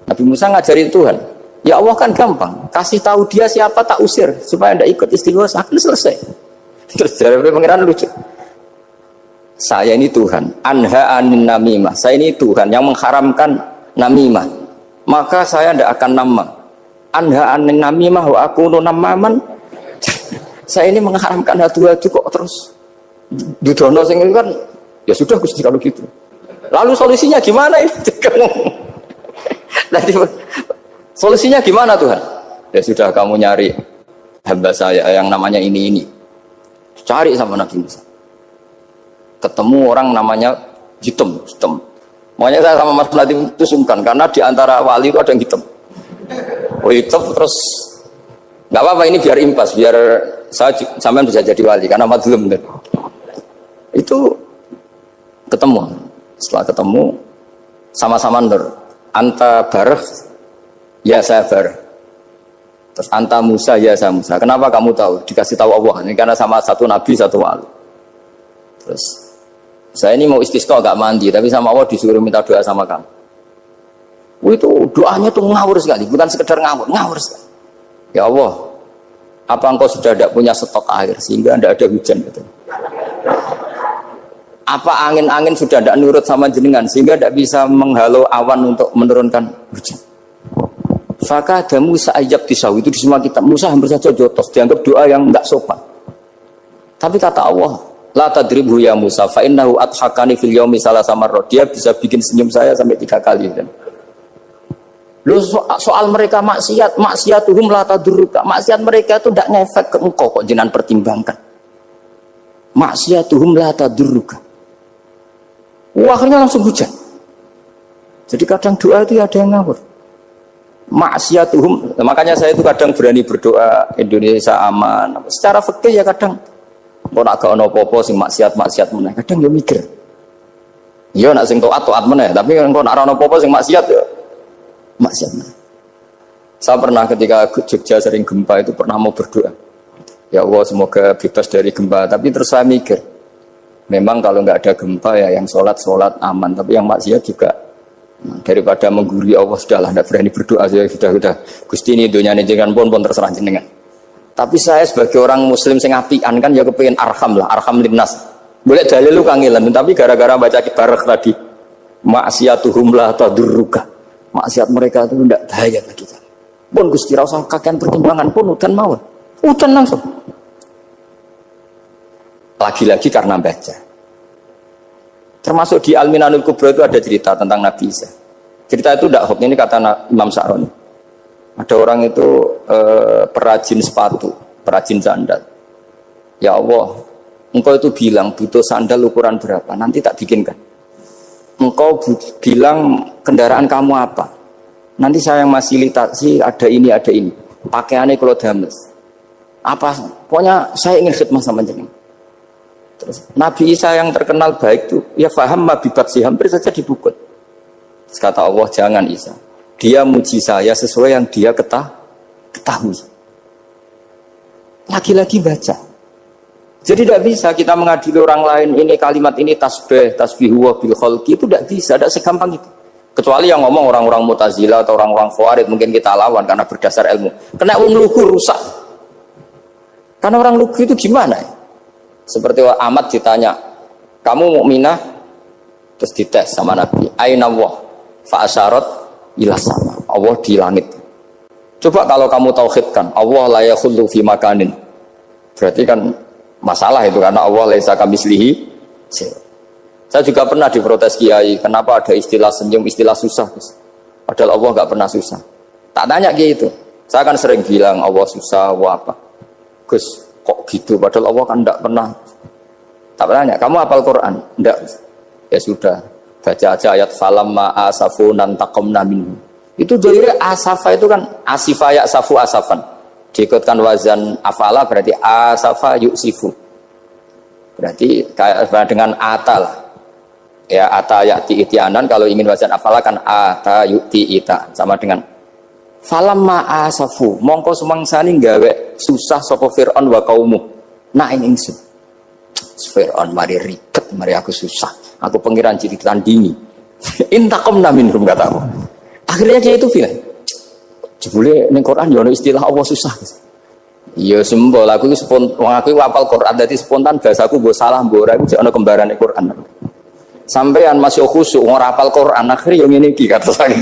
Nabi Musa ngajarin Tuhan, ya Allah kan gampang, kasih tahu dia siapa tak usir supaya tidak ikut istighosa, akan selesai. Terus dari pengiran lucu. Saya ini Tuhan, anha anin namimah. Saya ini Tuhan yang mengharamkan namimah. Maka saya tidak akan nama. Anha anin namimah wa akunu namaman. Saya ini mengharamkan adu-adu kok terus. Dudono sing kan ya sudah Gusti kalau gitu. Lalu solusinya gimana ini? Nanti solusinya gimana Tuhan? Ya sudah kamu nyari hamba saya yang namanya ini. Cari sama Nabi Musa. Ketemu orang namanya hitam. Makanya saya sama Mas Nadim itu sungkan karena di antara wali itu ada yang hitam. Oh hitam terus nggak apa-apa ini biar impas, biar saya sampean bisa jadi wali karena madlum. Itu ketemu. Setelah ketemu sama-sama nur. Anta bareh, ya saya bareh. Terus anta Musa, ya saya Musa. Kenapa kamu tahu? Dikasih tahu Allah. Ini karena sama satu nabi, satu wali. Terus saya ini mau istisqa gak mandi, tapi sama Allah disuruh minta doa sama kamu. Itu doanya tuh ngawur sekali, bukan sekedar ngawur sekali. Ya Allah, apa engkau sudah tidak punya stok air sehingga tidak ada hujan gitu? Apa angin-angin sudah tidak nurut sama jenengan sehingga tidak bisa menghalau awan untuk menurunkan hujan? Faka ada Musa ajab disawi, itu di semua kitab. Musa hampir saja jotos, dianggap doa yang tidak sopan. Tapi kata Allah, la tadribhu ya Musa fa innahu adhakani fil yaumi salasa marrat. Dia bisa bikin senyum saya sampai 3 kali kan. Loh soal mereka maksiatuhum la tadurruka. Maksiat mereka itu tidak ngefek ke engkau kok jenengan pertimbangkan. Maksiatuhum la tadurruka. Akhirnya langsung hujan. Jadi kadang doa itu ada yang ngawur. Maksiatuhum, makanya saya itu kadang berani berdoa Indonesia aman. Secara fikih ya kadang kok nak gak ono apa-apa sing maksiat meneh. Kadang yo mikir. Yo nak sing taat meneh, tapi kok nak ora ono apa-apa sing maksiat yo maksiat meneh. Saya pernah ketika Jogja sering gempa itu pernah mau berdoa. Ya Allah semoga bebas dari gempa, tapi terus saya mikir. Memang kalau nggak ada gempa ya yang sholat aman, tapi yang maksiat juga daripada menggurui Allah sudahlah, tidak berani berdoa saya sudah Gusti ini dunia ini jangan pun terserah jenengan. Tapi saya sebagai orang muslim sing apian kan ya kepengin arham linnas. Boleh dalil lu kangelan, tapi gara-gara baca kibarek tadi maksiatuhum la tadurruka. Maksiat mereka itu tidak bahaya bagi kita. Pun Gusti ra usah kakean pertimbangan pun udan mawon. Udan langsung. Lagi-lagi karena baca. Termasuk di Al-Minanul Kubra itu ada cerita tentang Nabi Isa. Cerita itu tidak hoax, ini kata Imam Sa'roni. Ada orang itu perajin sepatu, perajin sandal. Ya Allah, engkau itu bilang butuh sandal ukuran berapa, nanti tak bikinkan. Engkau bilang kendaraan kamu apa, nanti saya yang fasilitasi ada ini. Pakaiannya kalau dames. Apa, pokoknya saya ingin khidmah sama jenengan. Terus Nabi Isa yang terkenal baik itu, ya faham mabibat sih, hampir saja dibukut. Terus kata Allah, jangan Isa. Dia muji saya sesuai yang dia ketahui. Lagi-lagi baca. Jadi tidak bisa kita mengadili orang lain, ini kalimat ini tasbihu wa bil khalqi, itu tidak bisa, tidak segampang itu. Kecuali yang ngomong orang-orang Mu'tazilah atau orang-orang Khawarij mungkin kita lawan karena berdasar ilmu. Kena lugu rusak. Karena orang lugu itu gimana ya? Seperti Ahmad ditanya, kamu mukminah? Terus dites sama Nabi, aina Allah fa asyarat ila sama. Allah di langit. Coba kalau kamu tauhidkan, Allah la yakhullu fi makanin. Berarti kan masalah itu karena Allah laisa kamitslihi. Saya juga pernah diprotes kiai, kenapa ada istilah senyum, istilah susah, Gus? Padahal Allah nggak pernah susah. Tak tanya kiai itu, saya kan sering bilang Allah susah, Allah apa? Gus, kok gitu? Padahal Allah kan nggak pernah. Tak tanya, kamu hafal Quran? Enggak. Ya sudah, baca aja ayat falamma asafu nantakomna minhu. Itu dari asafa itu kan asifa ya safu asafan. Diikutkan wazan afala berarti asafa yuksifu. Berarti kayak dengan atal. Ya ata yati itianan, kalau ingin wazan afala kan ata yuti ita, sama dengan falamma asafu mongko sumangsani gawe susah sapa Fir'aun wa kaumu nah ing ingsun. Fir'aun mari ribet, mari aku susah, aku pengiran jadi tandingi intakomna minhum kataku. Akhirnya dia itu bilang jebule ning Quran yo istilah Allah susah. Iya sembol aku iki aku hafal Quran dadi spontan bahasaku mbok salah mbok ora iki ana kembarane Quran. Sampean masih khusyuk ora hafal Quran akhirnya yang ngene iki kata saya.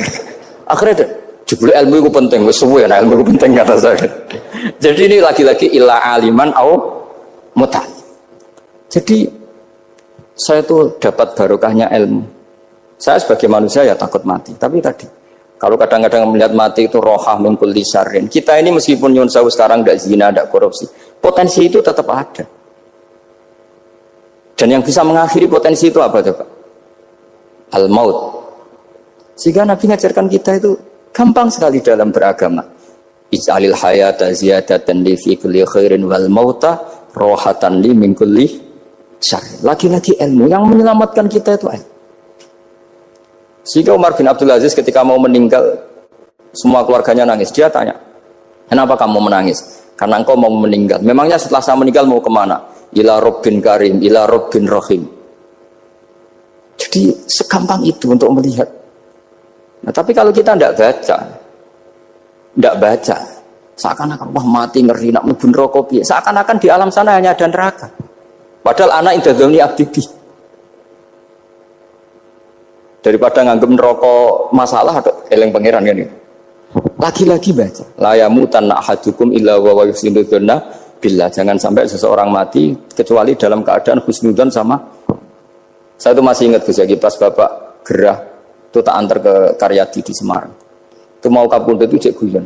Akhirnya jebule ilmu itu penting wis suwe nah ilmu itu penting kata saya. Jadi ini lagi-lagi illa aliman au muta. Jadi saya tuh dapat barokahnya ilmu. Saya sebagai manusia ya takut mati, tapi tadi kalau kadang-kadang melihat mati itu rohah min kulli syarrin. Kita ini meskipun nyun sewu sekarang enggak zina, enggak korupsi, potensi itu tetap ada. Dan yang bisa mengakhiri potensi itu apa coba? Al-maut. Sehingga Nabi ngajarkan kita itu gampang sekali dalam beragama. Ij'alil hayata ziyadatan li fi kulli khairin wal mauta rohatan li min kulli syarr. Lagi-lagi ilmu yang menyelamatkan kita itu ilmu. Sehingga Umar bin Abdul Aziz ketika mau meninggal, semua keluarganya nangis. Dia tanya, kenapa kamu menangis? Karena engkau mau meninggal. Memangnya setelah saya meninggal mau kemana? Ila Rabbin Karim, ila Rabbin Rahim. Jadi segampang itu untuk melihat. Nah, tapi kalau kita tidak baca, seakan-akan wah mati ngeri nak mlebu neraka piye. Seakan-akan di alam sana hanya ada neraka. Padahal anak indadzoni abdi. Daripada nganggep neraka masalah atau eleng pangeran kan ini. Lagi-lagi baca. La yamutan ahadukum illa wa yuhsinudzanna billah. Jangan sampai seseorang mati kecuali dalam keadaan husnudzan sama. Saya itu masih ingat Gus Yagi pas Bapak gerah itu tak antar ke Karyadi di Semarang. Itu mau kapundhut itu cek guyon.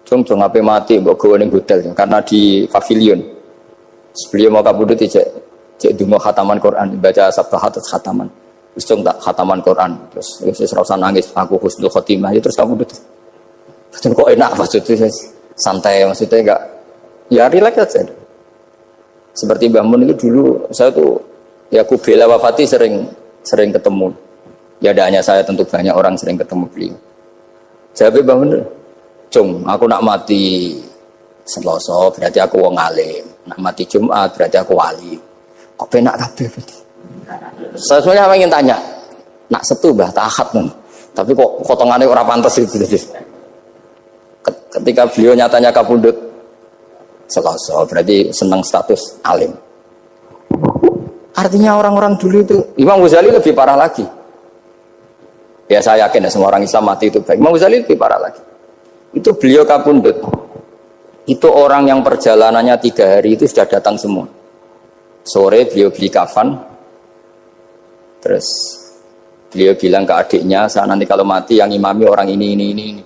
Jong ape mati mbok gawe ning hotel karena di pavilion. Sebelum mau kapundhut cek donga khataman Quran, baca sabbahat khataman. Wis tak khataman Quran terus wis ora usah nangis aku husnul khotimah terus kapundhut. Terus kok enak maksudnya santai maksudnya enggak ya relax aja. Seperti Mbah Mun itu dulu saya tuh ya aku bela wafati sering ketemu. Ya ada hanya saya tentu banyak orang sering ketemu beliau. Jawabnya Mbah Mun, "Cung, aku nak mati Selasa berarti aku wong alim. Nak mati Jumat berarti aku wali." Kok penak kabeh berarti. Saya sebenarnya ingin tanya, nak Setu Mbah Tahat men. Tapi kok potongannya ora pantes itu. Ketika beliau nyatanya kapundhut Selasa berarti senang status alim. Artinya orang-orang dulu itu Imam Ghazali lebih parah lagi. Ya saya yakin ya semua orang Islam mati itu baik. Imam Ghazali lebih parah lagi. Itu beliau kapundhut. Itu orang yang perjalanannya 3 hari itu sudah datang semua. Sore beliau beli kafan. Terus beliau bilang ke adiknya, saya nanti kalau mati yang imami orang ini.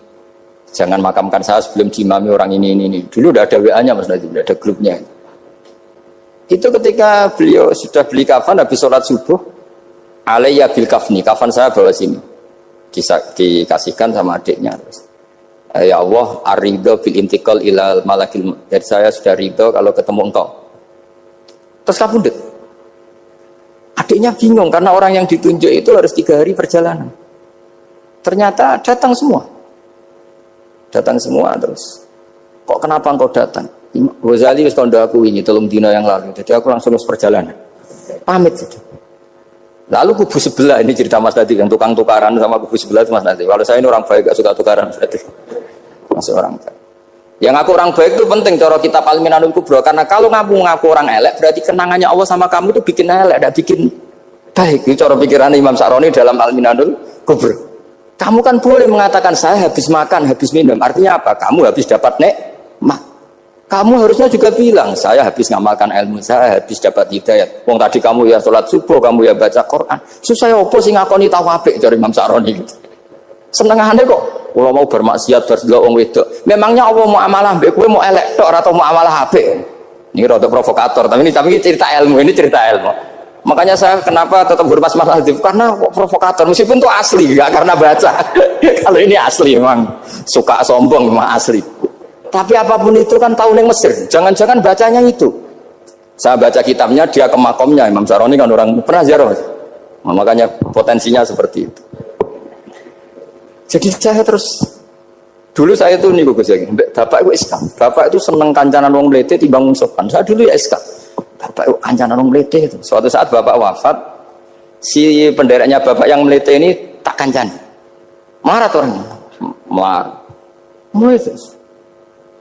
Jangan makamkan saya sebelum diimami orang ini. Dulu udah ada WA-nya Mas Nadim, udah ada grupnya. Itu ketika beliau sudah beli kafan habis sholat subuh, alayya bil kafni, kafan saya bawa sini. Dikasihkan sama adiknya. Terus, ya Allah, ar-ridho bil intiqal ilal malakil. Jadi saya sudah ridho kalau ketemu engkau. Terus kapundhut. Adiknya bingung karena orang yang ditunjuk itu harus 3 hari perjalanan. Ternyata datang semua. Terus. Kok kenapa engkau datang? Ghazali wis kandha aku ini 3 dina yang lalu. Jadi aku langsung perjalanan. Pamit saja. Lalu kubu sebelah ini cerita Mas Nadi yang tukang tukaran sama kubu sebelah itu Mas Nadi. Kalau saya ini orang baik gak suka tukaran berarti masih orang baik. Yang aku orang baik itu penting cara kita Al-Minanul Kubra karena kalau ngaku orang elek berarti kenangannya Allah sama kamu itu bikin elek, tidak bikin baik. Itu cara pikiran Imam Sa'roni dalam Al-Minanul Kubra. Kamu kan boleh mengatakan saya habis makan, habis minum. Artinya apa? Kamu habis dapat nikmat. Kamu harusnya juga bilang, saya habis ngamalkan ilmu, saya habis dapat hidayat. Wong tadi kamu ya sholat subuh, kamu ya baca Quran. Susah opo sing ngakoni tahu apik dari Imam Sa'roni gitu. Senengane kok, kalau mau bermaksiat berdelok wong wedok. Memangnya Allah mau amalah mbek kowe mau elek tok atau mau amalah apik? Ini rada provokator, tapi ini cerita ilmu, ini cerita ilmu. Makanya saya kenapa tetap berpas Mas Adib, karena provokator meskipun itu asli, enggak karena baca. Kalau ini asli memang suka sombong memang asli. Tapi apapun itu kan tahu yang Mesir. Jangan-jangan bacanya itu. Saya baca kitabnya, dia ke makomnya. Imam Sa'roni kan orang pernah ziarah. Nah, makanya potensinya seperti itu. Jadi saya terus dulu saya itu nih Gus ya. Bapak itu SK. Bapak itu seneng kancanan wong mlete timbang wong sopan. Saya dulu ya SK. Bapak itu kancanan wong mlete itu. Suatu saat Bapak wafat, si pendereknya Bapak yang mlete ini tak kancan. Marah tuh orangnya. Marah. Terus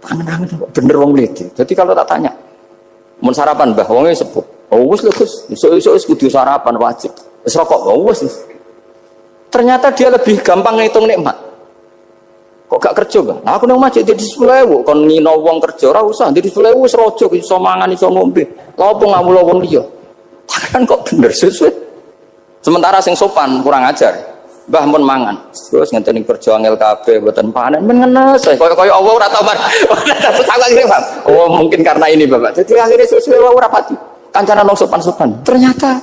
angen-angen bener wong mlete. Jadi kalau tak tanya, mun sarapan Mbah wonge sepuh. Oh wis lho Gus, esuk-esuk wis kudu sarapan wajib. Wis rokok oh wis. Ternyata dia lebih gampang ngitung nikmat. Kok gak kerja, Bang? Nah, aku nang masjid di 10.000 kon ngino wong kerja ora usah, di 10.000 wis rojo iso mangan iso ngombe. Lha opo ngamula wong liya? Kan kok bener sesuai. Sementara sing sopan kurang ajar. Mbah mun mangan, terus ngenteni kerja angel kabeh mboten panen men ngenes kaya Allah ora tau mar. Oh mungkin karena ini Bapak. Jadi akhirnya sesuai ora pati. Kancanan wong sopan-sopan. Ternyata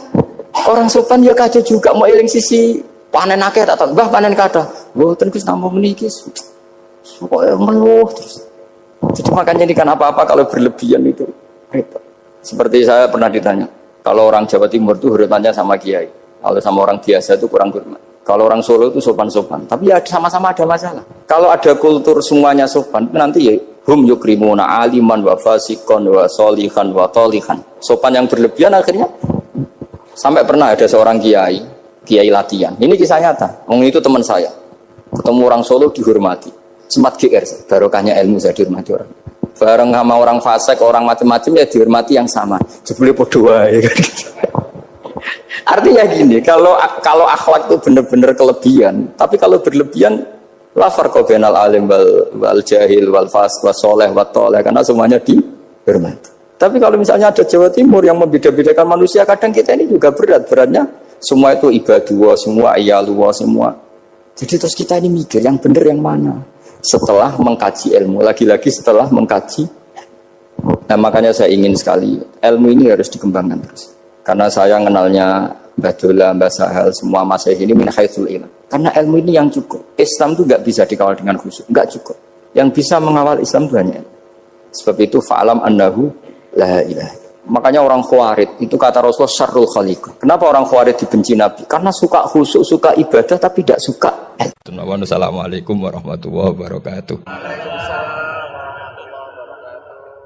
orang sopan ya kaca juga mau eling sisi panen akeh tak tahu. Mbah panen kathah. Mboten Gus namung meniki. Pokoke meluh terus. Jadi makanya ini kan apa-apa kalau berlebihan itu repot. Seperti saya pernah ditanya, kalau orang Jawa Timur itu hormatnya sama kiai, kalau sama orang biasa itu kurang hormat. Kalau orang Solo itu sopan-sopan, tapi ya sama-sama ada masalah. Kalau ada kultur semuanya sopan, nanti ya hum yukrimuna aliman wa fasikon wa solihan wa tolihan. Sopan yang berlebihan akhirnya sampai pernah ada seorang kiai latihan. Ini kisah nyata. Wong itu teman saya. Ketemu orang Solo dihormati. Sempat GR, barokahnya ilmu saya dihormati orang. Bareng sama orang fasik, orang macam-macam ya dihormati yang sama. Jebule padha wae. Artinya gini, kalau akhlak itu benar-benar kelebihan, tapi kalau berlebihan la farqa bainal alim wal jahil wal fas was soleh wat toleh, karena semuanya dihormati. Tapi kalau misalnya ada Jawa Timur yang membeda-bedakan manusia, kadang kita ini juga beratnya semua itu ibadullah, semua iyalullah, semua. Jadi terus kita ini mikir yang benar yang mana? Setelah mengkaji ilmu, lagi-lagi setelah mengkaji. Nah makanya saya ingin sekali ilmu ini harus dikembangkan terus. Karena saya kenalnya Mbah Dola, Mbah Sahal, semua masyayikh ini min haitsul ilm. Karena ilmu ini yang cukup. Islam itu enggak bisa dikawal dengan khusyuk, enggak cukup. Yang bisa mengawal Islam itu hanya. Sebab itu fa'alam annahu la ilaha. Makanya orang Khawarij itu kata Rasulullah syarrul khaliq. Kenapa orang Khawarij dibenci Nabi? Karena suka khusyuk, suka ibadah tapi tidak suka. Assalamualaikum warahmatullahi wabarakatuh.